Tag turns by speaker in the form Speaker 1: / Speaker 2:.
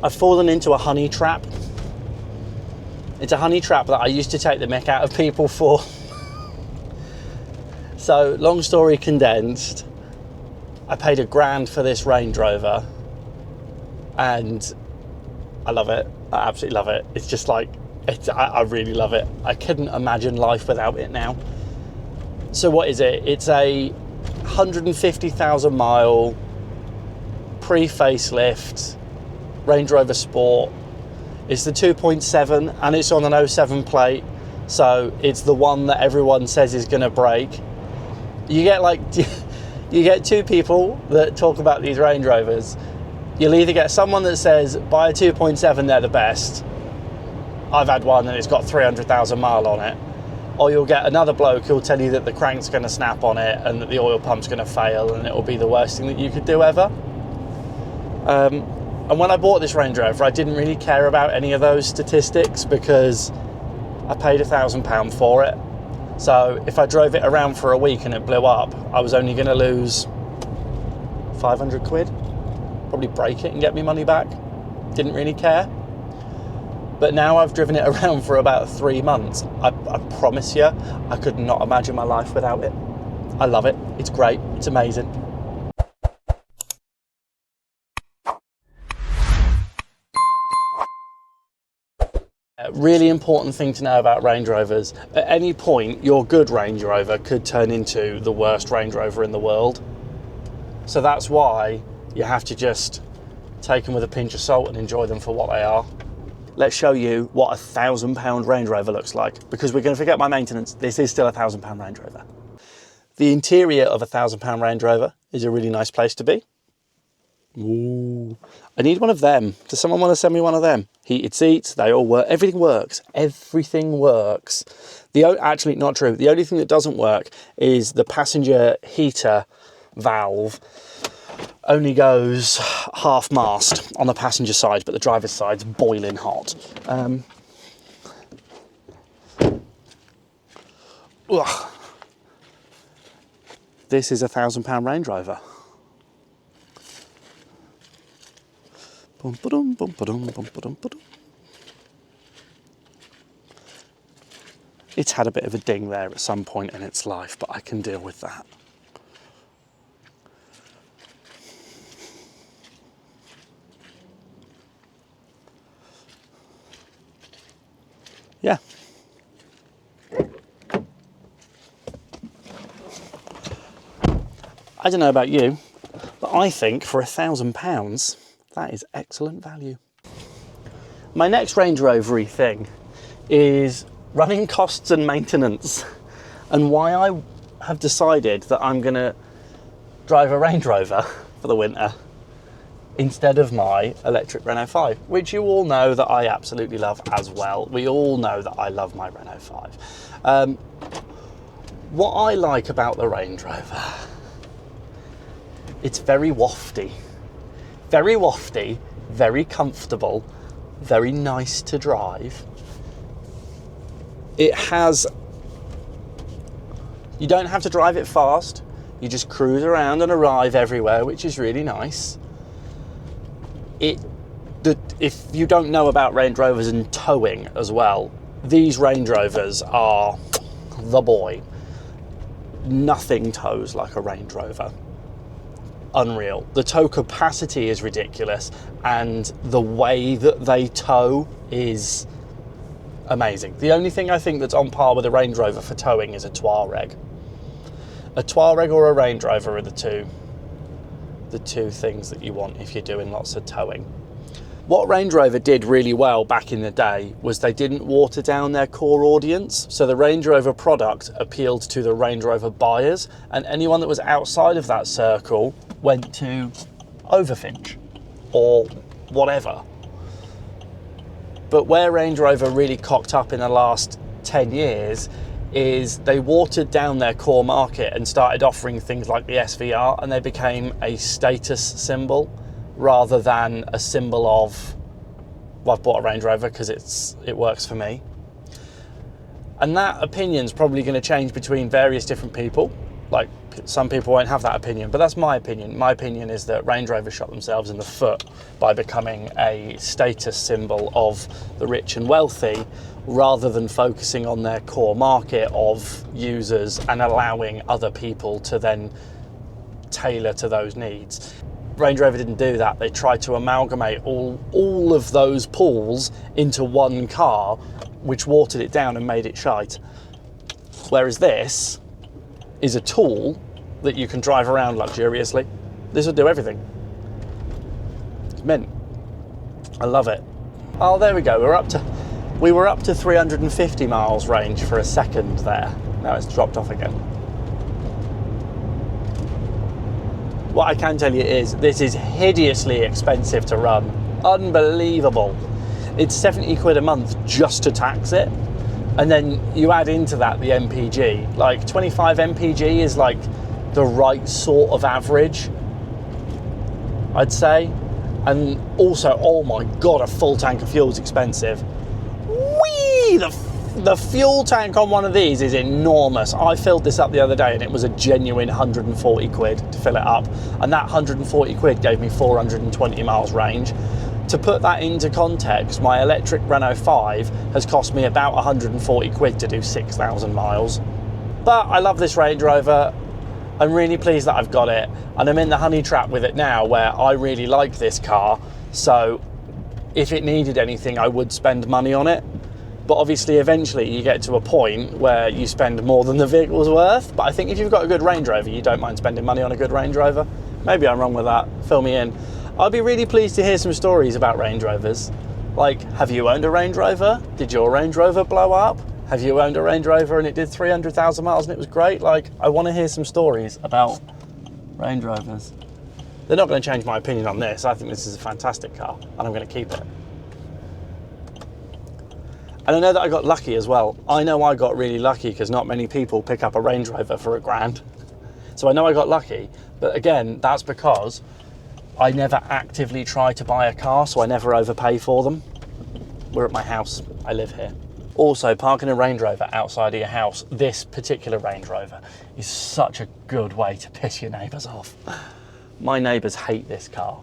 Speaker 1: I've fallen into a honey trap. It's a honey trap that I used to take the mick out of people for. So, long story condensed, I paid $1,000 for this Range Rover, and I love it. I absolutely love it. It's just like, I really love it. I couldn't imagine life without it now. So what is it? It's a 150,000 mile pre-facelift Range Rover Sport. It's the 2.7 and it's on an 07 plate, so it's the one that everyone says is going to break. You get two people that talk about these Range Rovers. You'll either get someone that says buy a 2.7, they're the best. I've had one and it's got 300,000 mile on it. Or you'll get another bloke who'll tell you that the crank's going to snap on it and that the oil pump's going to fail and it will be the worst thing that you could do ever. And when I bought this Range Rover, I didn't really care about any of those statistics because I paid £1,000 for it. So if I drove it around for a week and it blew up, I was only going to lose 500 quid. Probably break it and get me money back. Didn't really care. But now I've driven it around for about 3 months. I promise you, I could not imagine my life without it. I love it. It's great. It's amazing. A really important thing to know about Range Rovers. At any point, your good Range Rover could turn into the worst Range Rover in the world. So that's why you have to just take them with a pinch of salt and enjoy them for what they are. Let's show you what a £1,000 Range Rover looks like, because we're going to forget my maintenance. This is still a £1,000 Range Rover. The interior of a £1,000 Range Rover is a really nice place to be. Ooh, I need one of them. Does someone want to send me one of them? Heated seats, they all work. Everything works. Everything works. Actually, not true. The only thing that doesn't work is the passenger heater valve only goes half mast on the passenger side, but the driver's side's boiling hot. This is a £1,000 Range Rover. It's had a bit of a ding there at some point in its life, but I can deal with that. Yeah. I don't know about you, but I think for £1,000, that is excellent value. My next Range Rover-y thing is running costs and maintenance, and why I have decided that I'm going to drive a Range Rover for the winter instead of my electric Renault 5, which you all know that I absolutely love as well. We all know that I love my Renault 5. What I like about the Range Rover, it's very wafty. Very wafty, very comfortable, very nice to drive. It has, you don't have to drive it fast. You just cruise around and arrive everywhere, which is really nice. If you don't know about Range Rovers and towing as well, these Range Rovers are the boy. Nothing tows like a Range Rover. Unreal. The tow capacity is ridiculous, and the way that they tow is amazing. The only thing I think that's on par with a Range Rover for towing is a Touareg. A Touareg or a Range Rover are the two things that you want if you're doing lots of towing. What Range Rover did really well back in the day was they didn't water down their core audience. So the Range Rover product appealed to the Range Rover buyers, and anyone that was outside of that circle went to Overfinch or whatever. But where Range Rover really cocked up in the last 10 years is they watered down their core market and started offering things like the SVR, and they became a status symbol rather than a symbol of, well, I've bought a Range Rover because it works for me. And that opinion's probably going to change between various different people. Like, some people won't have that opinion, but that's my opinion. My opinion is that Range Rover shot themselves in the foot by becoming a status symbol of the rich and wealthy, rather than focusing on their core market of users and allowing other people to then tailor to those needs. Range Rover didn't do that. They tried to amalgamate all of those pools into one car, which watered it down and made it shite. Whereas this is a tool that you can drive around luxuriously. This will do everything. It's mint. I love it. Oh, there we go. We were up to 350 miles range for a second there. Now it's dropped off again. What I can tell you is this is hideously expensive to run. Unbelievable. It's 70 quid a month just to tax it. And then you add into that the MPG. Like 25 MPG is like the right sort of average, I'd say. And also, oh my God, a full tank of fuel is expensive. Whee! The fuel tank on one of these is enormous. I filled this up the other day and it was a genuine 140 quid to fill it up. And that 140 quid gave me 420 miles range. To put that into context, my electric Renault 5 has cost me about 140 quid to do 6,000 miles. But I love this Range Rover. I'm really pleased that I've got it. And I'm in the honey trap with it now, where I really like this car. So if it needed anything, I would spend money on it. But obviously, eventually you get to a point where you spend more than the vehicle's worth. But I think if you've got a good Range Rover, you don't mind spending money on a good Range Rover. Maybe I'm wrong with that. Fill me in. I'd be really pleased to hear some stories about Range Rovers. Like, have you owned a Range Rover? Did your Range Rover blow up? Have you owned a Range Rover and it did 300,000 miles and it was great? Like, I want to hear some stories about Range Rovers. They're not going to change my opinion on this. I think this is a fantastic car and I'm going to keep it. And I know that I got lucky as well. I know I got really lucky because not many people pick up a Range Rover for £1,000. So I know I got lucky, but again, that's because I never actively try to buy a car, so I never overpay for them. We're at my house, I live here. Also, parking a Range Rover outside of your house, this particular Range Rover, is such a good way to piss your neighbours off. My neighbours hate this car.